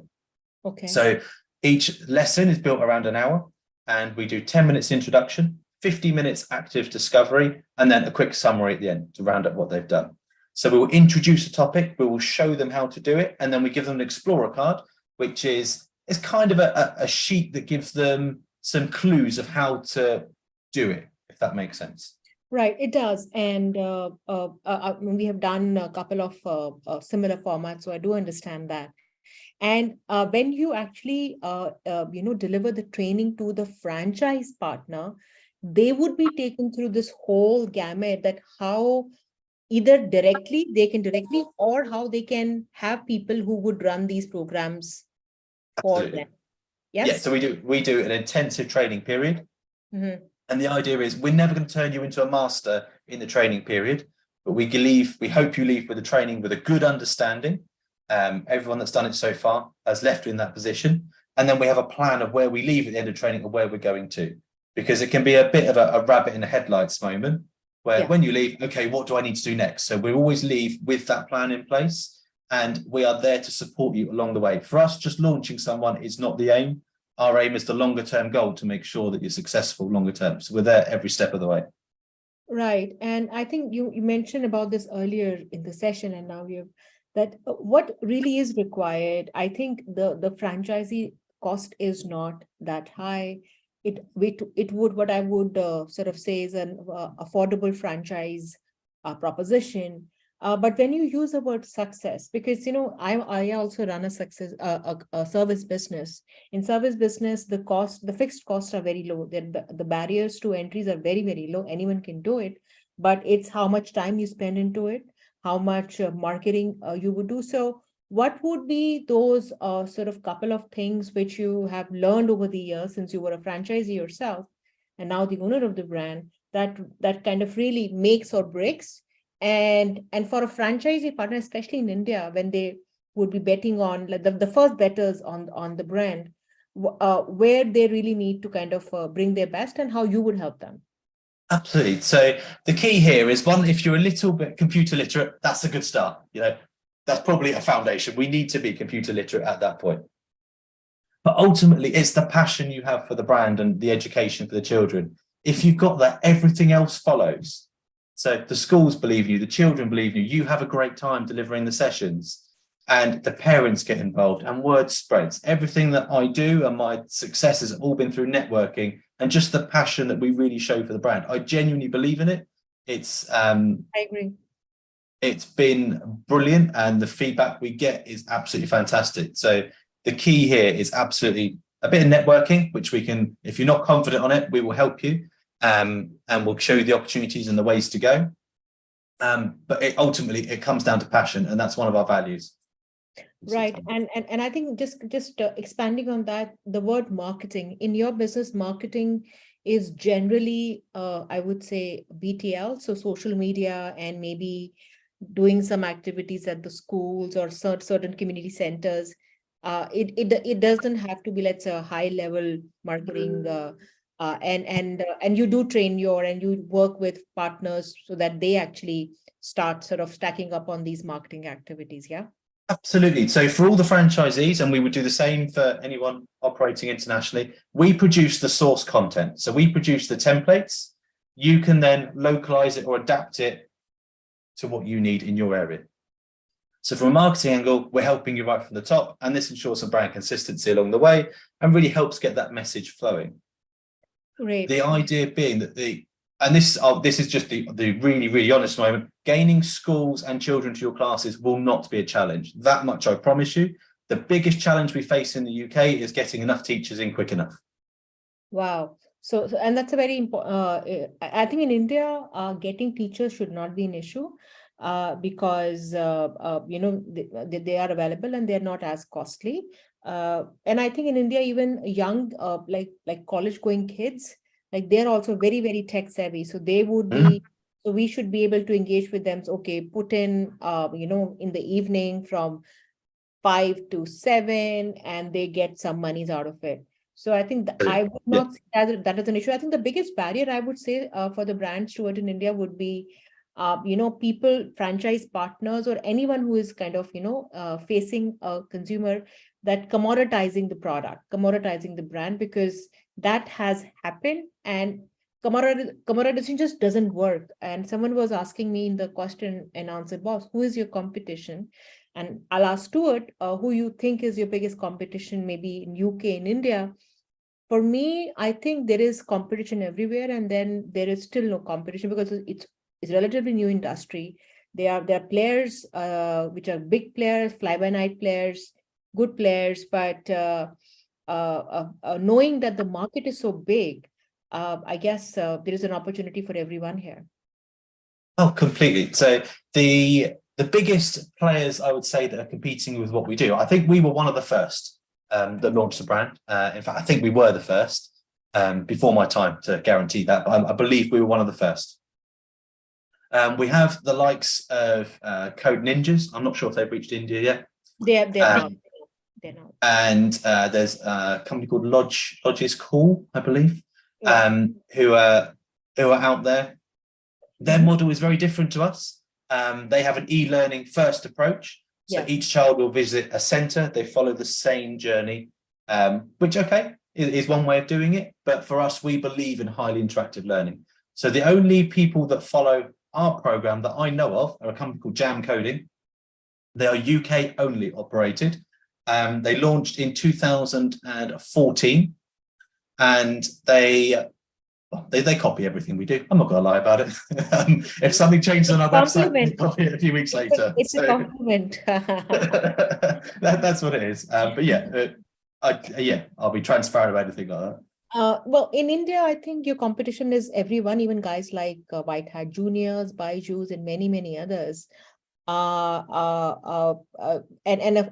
Okay. So each lesson is built around an hour, and we do 10 minutes introduction, 50 minutes active discovery, and then a quick summary at the end to round up what they've done. So we will introduce a topic, we will show them how to do it, and then we give them an explorer card, which is kind of a sheet that gives them some clues of how to do it, if that makes sense. Right, it does. And we have done a couple of similar formats, so I do understand that. And when you actually, deliver the training to the franchise partner, they would be taken through this whole gamut, that how either they can directly, or how they can have people who would run these programs for them. Yes. Yeah, so we do an intensive training period. Mm-hmm. And the idea is we're never going to turn you into a master in the training period, but we hope you leave with the training with a good understanding. Everyone that's done it so far has left in that position. And then we have a plan of where we leave at the end of training and where we're going to, because it can be a bit of a rabbit in the headlights moment where when you leave, okay, what do I need to do next? So we always leave with that plan in place, and we are there to support you along the way. For us, just launching someone is not the aim. Our aim is the longer term goal to make sure that you're successful longer term. So we're there every step of the way. Right. And I think you mentioned about this earlier in the session, and now that what really is required. I think the franchisee cost is not that high. It would, what I would sort of say, is an affordable franchise proposition. But when you use the word success, because I also run a service business. In service business, the fixed costs are very low. The barriers to entries are very, very low. Anyone can do it, but it's how much time you spend into it, how much marketing you would do. So what would be those sort of couple of things which you have learned over the years, since you were a franchisee yourself and now the owner of the brand, that kind of really makes or breaks? And for a franchisee partner, especially in India, when they would be betting on the first betters on the brand, where they really need to kind of bring their best, and how you would help them? Absolutely. So the key here is, one, if you're a little bit computer literate, that's a good start. That's probably a foundation. We need to be computer literate at that point. But ultimately, it's the passion you have for the brand and the education for the children. If you've got that, everything else follows. So the schools believe in you, the children believe in you, you have a great time delivering the sessions. and the parents get involved and word spreads. Everything that I do and my success has all been through networking and just the passion that we really show for the brand. I genuinely believe in it. I agree. It's been brilliant, and the feedback we get is absolutely fantastic. So the key here is absolutely a bit of networking, which we can, if you're not confident on it, we will help you, and we'll show you the opportunities and the ways to go. But ultimately it comes down to passion, and that's one of our values. Right. And I think just expanding on that, the word marketing in your business, marketing is generally, I would say BTL, so social media, and maybe doing some activities at the schools or certain community centers. It doesn't have to be, let's say, a high level marketing, and you do train and you work with partners so that they actually start sort of stacking up on these marketing activities. Yeah. Absolutely. So for all the franchisees, and we would do the same for anyone operating internationally, we produce the source content. So we produce the templates. You can then localize it or adapt it to what you need in your area. So from a marketing angle, we're helping you right from the top, and this ensures some brand consistency along the way and really helps get that message flowing. Great. The idea being that this is just the really, really honest moment. Gaining schools and children to your classes will not be a challenge. That much I promise you. The biggest challenge we face in the UK is getting enough teachers in quick enough. Wow. So and that's a very important, I think in India, getting teachers should not be an issue, because, you know, they are available and they're not as costly. And I think in India, even young, like college going kids, like they're also very, very tech savvy. So they would be, so we should be able to engage with them. So, okay, put in, you know, in the evening from 5 to 7, and they get some monies out of it. So I think that I would not see that as an issue. I think the biggest barrier, I would say, for the brand Stuart in India would be, you know, people, franchise partners, or anyone who is kind of, you know, facing a consumer, that commoditizing the product, commoditizing the brand, because that has happened, and commoditization just doesn't work. And someone was asking me in the question and answer box, who is your competition? And I'll ask Stuart, who you think is your biggest competition, maybe in UK, in India. For me, I think there is competition everywhere, and then there is still no competition because it's relatively new industry. There are players, which are big players, fly-by-night players, good players, but knowing that the market is so big, I guess there is an opportunity for everyone here. Oh, completely. So the biggest players, I would say, that are competing with what we do, I think we were one of the first that launched the brand. In fact, I think we were the first before my time to guarantee that, but I believe we were one of the first. We have the likes of Code Ninjas. I'm not sure if they've reached India yet. They're not. They're not. And there's a company called Lodge is Cool, I believe, who are out there. Their model is very different to us. They have an e-learning first approach. So each child will visit a center. They follow the same journey, which, okay, is one way of doing it. But for us, we believe in highly interactive learning. So the only people that follow our program that I know of are a company called Jam Coding. They are UK only operated. They launched in 2014, and they copy everything we do. I'm not going to lie about it. If something changes on our website, we copy it a few weeks later. It's a compliment. That's what it is. But yeah, I'll be transparent about anything like that. Well, in India, I think your competition is everyone, even guys like White Hat Juniors, Byju's, and many, many others. And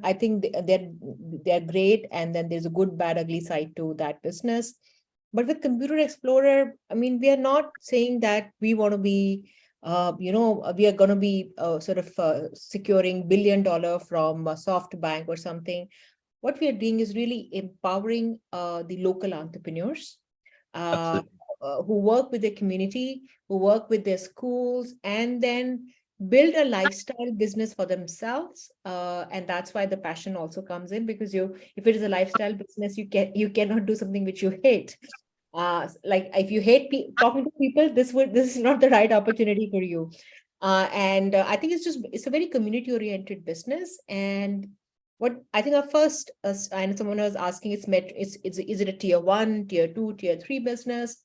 I think they're great. And then there's a good, bad, ugly side to that business. But with Computer Explorer, I mean, we are not saying that we want to be, you know, we are going to be sort of securing $1 billion from SoftBank or something. What we are doing is really empowering the local entrepreneurs who work with their community, who work with their schools, and then build a lifestyle business for themselves. And that's why the passion also comes in, because if it is a lifestyle business, you cannot do something which you hate. Like if you hate talking to people, this is not the right opportunity for you. And I think it's a very community oriented business. And what I think our first, I know someone was asking, is it a tier 1, tier 2, tier 3 business?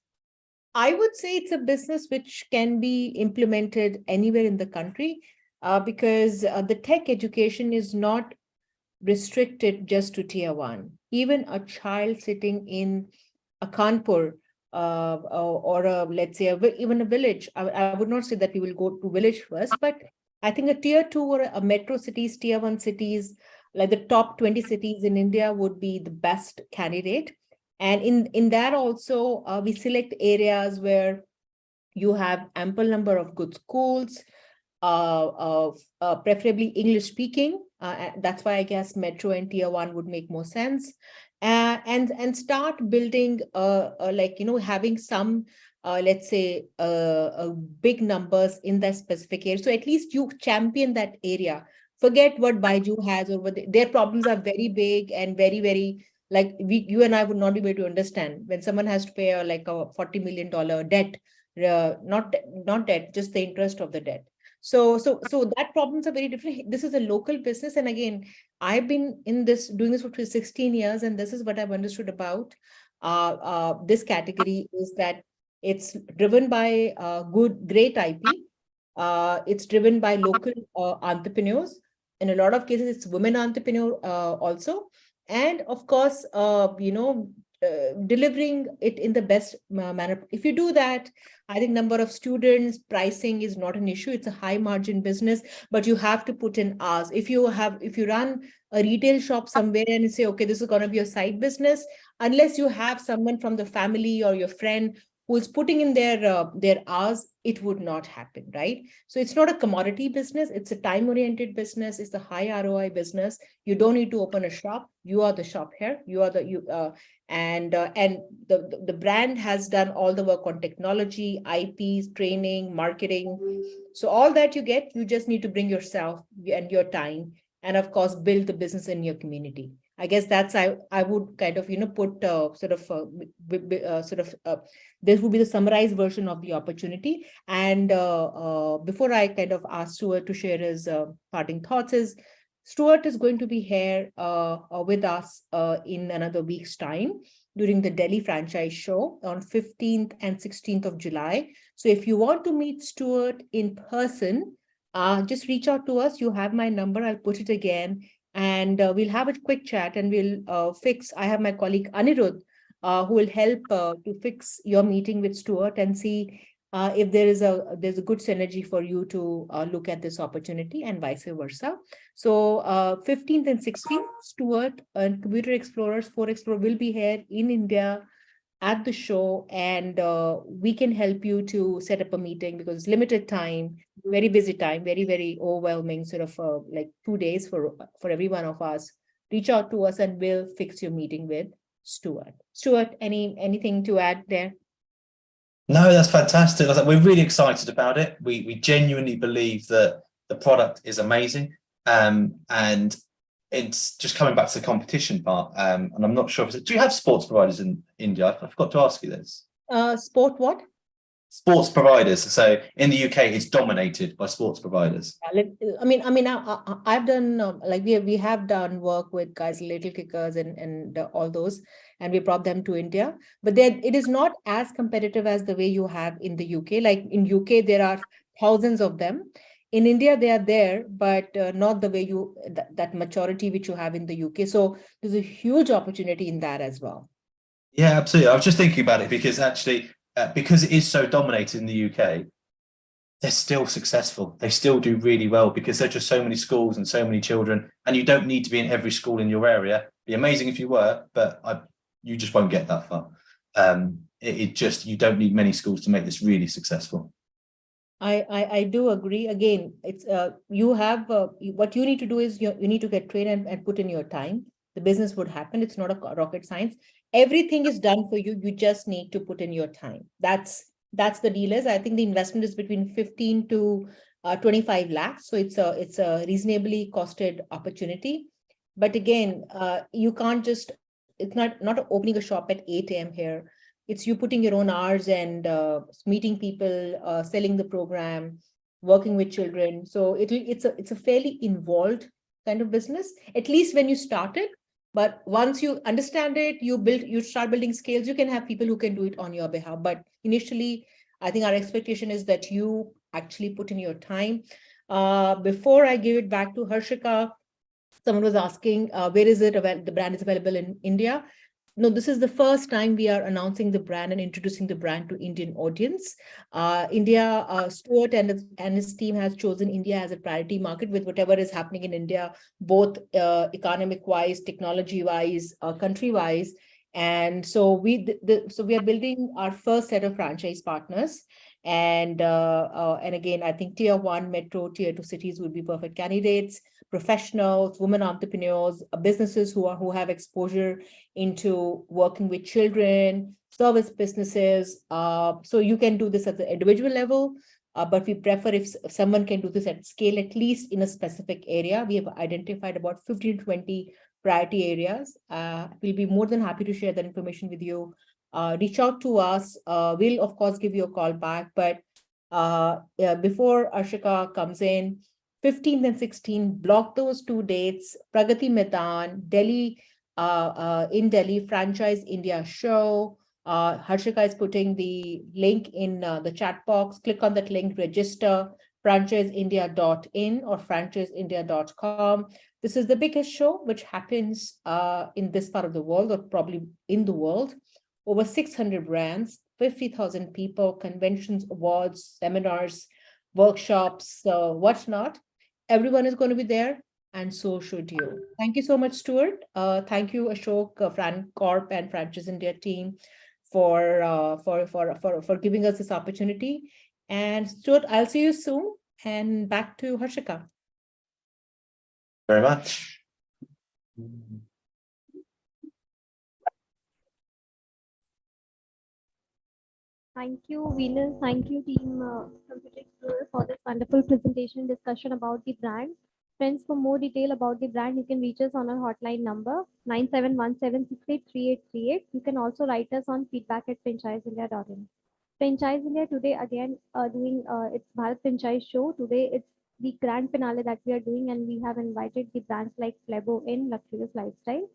I would say it's a business which can be implemented anywhere in the country, because the tech education is not restricted just to tier 1. Even a child sitting in a Kanpur, or let's say even a village. I would not say that we will go to village first, but I think a tier 2 or a metro cities, tier 1 cities, like the top 20 cities in India would be the best candidate. And in that also, we select areas where you have ample number of good schools, preferably English speaking. That's why I guess metro and tier 1 would make more sense. And start building, like, having some, let's say, big numbers in that specific area. So at least you champion that area. Forget what Baiju has, or what their problems are very big and very, very, like you and I would not be able to understand when someone has to pay like a $40 million debt, not debt, just the interest of the debt. So that problems are very different. This is a local business. And again, I've been doing this for 16 years, and this is what I've understood about this category, is that it's driven by great IP. It's driven by local entrepreneurs. In a lot of cases, it's women entrepreneur also. And of course, delivering it in the best manner. If you do that, I think number of students, pricing is not an issue. It's a high margin business, but you have to put in hours. If you run a retail shop somewhere and you say, okay, this is going to be a side business, unless you have someone from the family or your friend who is putting in their hours, it would not happen, right? So it's not a commodity business. It's a time-oriented business. It's a high ROI business. You don't need to open a shop. You are the shop here. You are and the brand has done all the work on technology, IPs, training, marketing. So all that you get, you just need to bring yourself and your time, and of course, build the business in your community. I guess that's I would kind of put this would be the summarized version of the opportunity. And before I kind of ask Stuart to share his parting thoughts, Stuart is going to be here with us in another week's time during the Delhi Franchise Show on 15th and 16th of July. So if you want to meet Stuart in person, just reach out to us. You have my number. I'll put it again. And we'll have a quick chat, and we'll fix. I have my colleague Anirudh, who will help to fix your meeting with Stuart and see if there's a good synergy for you to look at this opportunity, and vice versa. So 15th and 16th, Stuart and Computer Explorers, 4Explorer will be here in India at the show, and we can help you to set up a meeting, because it's limited time, very busy time, very, very overwhelming, sort of like 2 days for every one of us. Reach out to us and we'll fix your meeting with Stuart. Stuart, anything to add there? No, that's fantastic. We're really excited about it. We genuinely believe that the product is amazing. And it's just coming back to the competition part. And I'm not sure do you have sports providers in India? I forgot to ask you this. Sport what? Sports providers. So in the UK, it's dominated by sports providers. I've done like we have done work with guys, Little Kickers and all those, and we brought them to India. But then it is not as competitive as the way you have in the UK. Like in UK, there are thousands of them. In India, they are there, but not the way that maturity which you have in the UK. So there's a huge opportunity in that as well. Yeah, absolutely. I was just thinking about it because actually, because it is so dominated in the UK, they're still successful. They still do really well because there's just so many schools and so many children, and you don't need to be in every school in your area. It'd be amazing if you were, but you just won't get that far. You don't need many schools to make this really successful. I do agree. Again, it's you have what you need to do is you need to get trained and put in your time. The business would happen. It's not a rocket science. Everything is done for you. You just need to put in your time. That's the deal. I think the investment is between 15 to 25 lakhs. So it's a reasonably costed opportunity. But again, you can't just, it's not opening a shop at 8 a.m. here. It's you putting your own hours and meeting people, selling the program, working with children. So it's a fairly involved kind of business, at least when you start it. But once you understand it, you start building skills, you can have people who can do it on your behalf. But initially, I think our expectation is that you actually put in your time. Before I give it back to Harshika, someone was asking, where is it? The brand is available in India. No, this is the first time we are announcing the brand and introducing the brand to Indian audience. India, Stuart and his team has chosen India as a priority market with whatever is happening in India, both economic-wise, technology-wise, country-wise. And so we are building our first set of franchise partners. And again, I think tier 1 metro, tier 2 cities would be perfect candidates. Professionals, women entrepreneurs, businesses who have exposure into working with children, service businesses. So you can do this at the individual level, but we prefer if someone can do this at scale, at least in a specific area. We have identified about 15 to 20 priority areas. We'll be more than happy to share that information with you. Reach out to us. We'll, of course, give you a call back. But before Arshika comes in, 15th and 16th, block those 2 dates. Pragati Maidan, Delhi, in Delhi, Franchise India show. Harshika is putting the link in the chat box. Click on that link, register, franchiseindia.in or franchiseindia.com. This is the biggest show which happens in this part of the world, or probably in the world. Over 600 brands, 50,000 people, conventions, awards, seminars, workshops, whatnot. Everyone is going to be there, and so should you. Thank you so much, Stuart. Thank you, Ashok, Fran Corp, and Franchise India team for giving us this opportunity. And Stuart, I'll see you soon. And back to Harshika. Very much. Thank you, Venus. Thank you, team from FIHL for this wonderful presentation discussion about the brand. Friends, for more detail about the brand, you can reach us on our hotline number 9717683838. You can also write us on feedback@franchiseindia.in. Franchise India today again doing its Bharat Franchise Show. Today it's the grand finale that we are doing, and we have invited the brands like Flebo in Luxurious Lifestyle.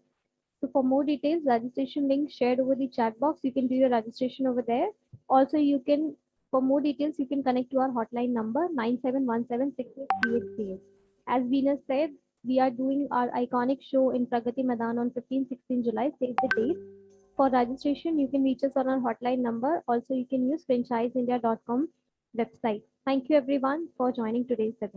So for more details, registration link shared over the chat box. You can do your registration over there. Also, you can, for more details, you can connect to our hotline number 9717683838. As Venus said, we are doing our iconic show in Pragati Maidan on 15-16 July. Save the date. For registration, you can reach us on our hotline number. Also, you can use franchiseindia.com website. Thank you everyone for joining today's webinar.